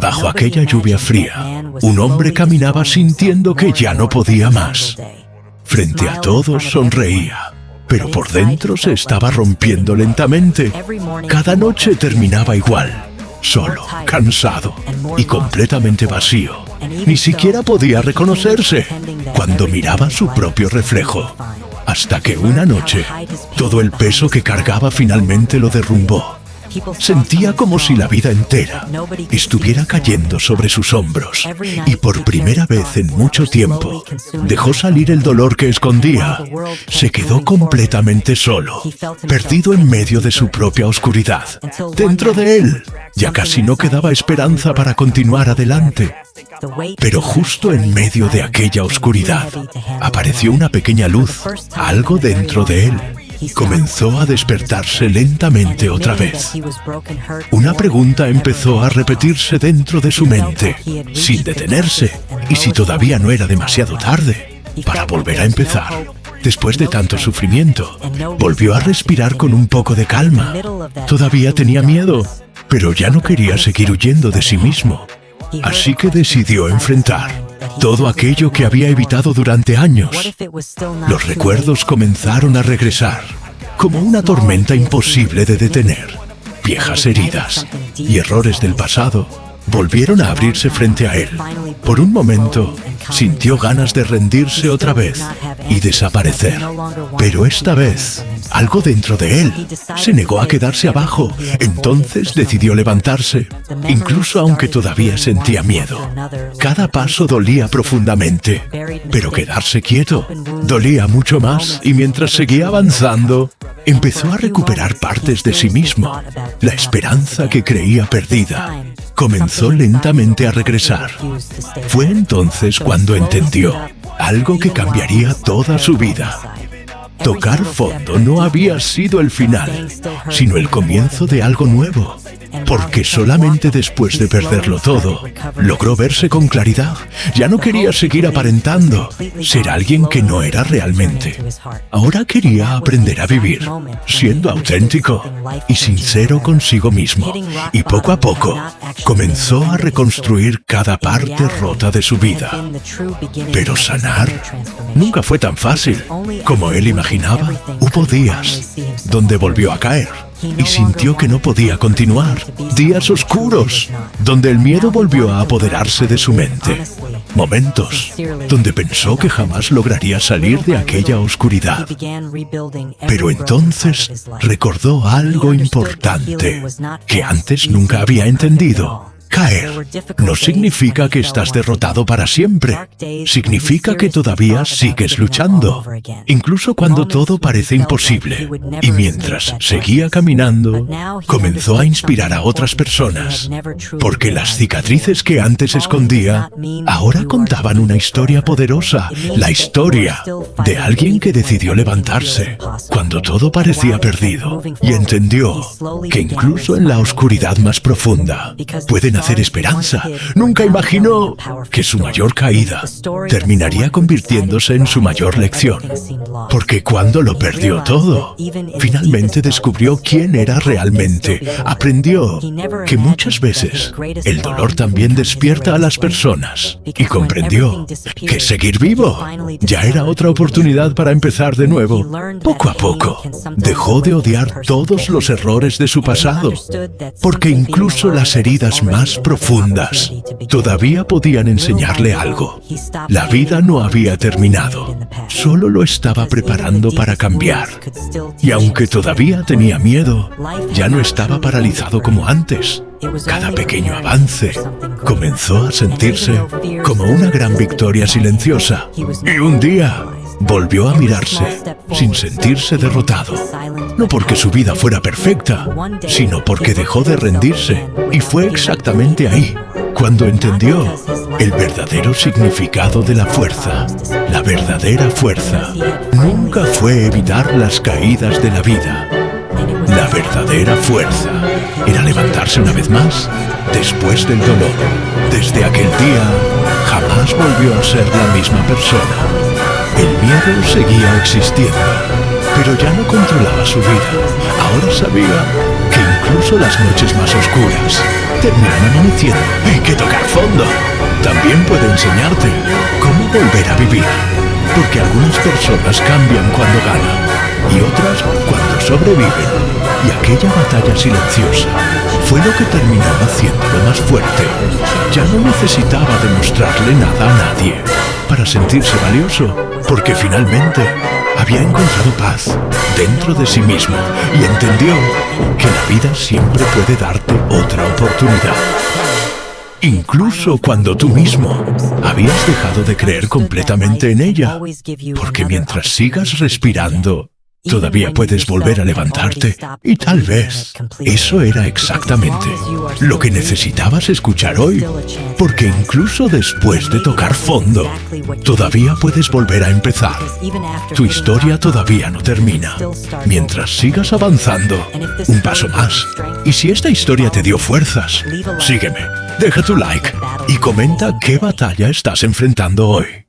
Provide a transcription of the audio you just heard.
Bajo aquella lluvia fría, un hombre caminaba sintiendo que ya no podía más. Frente a todos sonreía, pero por dentro se estaba rompiendo lentamente. Cada noche terminaba igual, solo, cansado y completamente vacío. Ni siquiera podía reconocerse cuando miraba su propio reflejo. Hasta que una noche, todo el peso que cargaba finalmente lo derrumbó. Sentía como si la vida entera estuviera cayendo sobre sus hombros, y por primera vez en mucho tiempo dejó salir el dolor que escondía. Se quedó completamente solo, perdido en medio de su propia oscuridad. Dentro de él ya casi no quedaba esperanza para continuar adelante. Pero justo en medio de aquella oscuridad apareció una pequeña luz, algo dentro de él. Comenzó a despertarse lentamente otra vez. Una pregunta empezó a repetirse dentro de su mente, sin detenerse, y si todavía no era demasiado tarde para volver a empezar. Después de tanto sufrimiento, volvió a respirar con un poco de calma. Todavía tenía miedo, pero ya no quería seguir huyendo de sí mismo. Así que decidió enfrentar todo aquello que había evitado durante años. Los recuerdos comenzaron a regresar, como una tormenta imposible de detener. Viejas heridas y errores del pasado volvieron a abrirse frente a él. Por un momento, sintió ganas de rendirse otra vez y desaparecer. Pero esta vez, algo dentro de él se negó a quedarse abajo. Entonces decidió levantarse, incluso aunque todavía sentía miedo. Cada paso dolía profundamente, pero quedarse quieto dolía mucho más, y mientras seguía avanzando, empezó a recuperar partes de sí mismo. La esperanza que creía perdida comenzó lentamente a regresar. Fue entonces cuando entendió algo que cambiaría toda su vida. Tocar fondo no había sido el final, sino el comienzo de algo nuevo. Porque solamente después de perderlo todo, logró verse con claridad. Ya no quería seguir aparentando ser alguien que no era realmente. Ahora quería aprender a vivir, siendo auténtico y sincero consigo mismo. Y poco a poco, comenzó a reconstruir cada parte rota de su vida. Pero sanar nunca fue tan fácil como él imaginaba. Hubo días donde volvió a caer y sintió que no podía continuar. Días oscuros, donde el miedo volvió a apoderarse de su mente. Momentos donde pensó que jamás lograría salir de aquella oscuridad. Pero entonces recordó algo importante que antes nunca había entendido. Caer no significa que estás derrotado para siempre. Significa que todavía sigues luchando, incluso cuando todo parece imposible. Y mientras seguía caminando, comenzó a inspirar a otras personas, porque las cicatrices que antes escondía ahora contaban una historia poderosa, la historia de alguien que decidió levantarse cuando todo parecía perdido y entendió que incluso en la oscuridad más profunda puede nacer esperanza. Nunca imaginó que su mayor caída terminaría convirtiéndose en su mayor lección. Porque cuando lo perdió todo, finalmente descubrió quién era realmente. Aprendió que muchas veces el dolor también despierta a las personas. Y comprendió que seguir vivo ya era otra oportunidad para empezar de nuevo. Poco a poco, dejó de odiar todos los errores de su pasado, porque incluso las heridas más profundas todavía podían enseñarle algo. La vida no había terminado, solo lo estaba preparando para cambiar. Y aunque todavía tenía miedo, ya no estaba paralizado como antes. Cada pequeño avance comenzó a sentirse como una gran victoria silenciosa. Y un día volvió a mirarse sin sentirse derrotado. No porque su vida fuera perfecta, sino porque dejó de rendirse. Y fue exactamente ahí cuando entendió el verdadero significado de la fuerza. La verdadera fuerza nunca fue evitar las caídas de la vida. La verdadera fuerza era levantarse una vez más después del dolor. Desde aquel día, jamás volvió a ser la misma persona. El miedo seguía existiendo, pero ya no controlaba su vida. Ahora sabía que incluso incluso las noches más oscuras terminan amaneciendo. Hay que tocar fondo. También puede enseñarte cómo volver a vivir. Porque algunas personas cambian cuando ganan y otras cuando sobreviven. Y aquella batalla silenciosa fue lo que terminó haciéndolo más fuerte. Ya no necesitaba demostrarle nada a nadie para sentirse valioso, porque finalmente había encontrado paz dentro de sí mismo y entendió que la vida siempre puede darte otra oportunidad. Incluso cuando tú mismo habías dejado de creer completamente en ella, porque mientras sigas respirando, todavía puedes volver a levantarte y tal vez eso era exactamente lo que necesitabas escuchar hoy, porque incluso después de tocar fondo, todavía puedes volver a empezar. Tu historia todavía no termina. Mientras sigas avanzando, un paso más. Y si esta historia te dio fuerzas, sígueme, deja tu like y comenta qué batalla estás enfrentando hoy.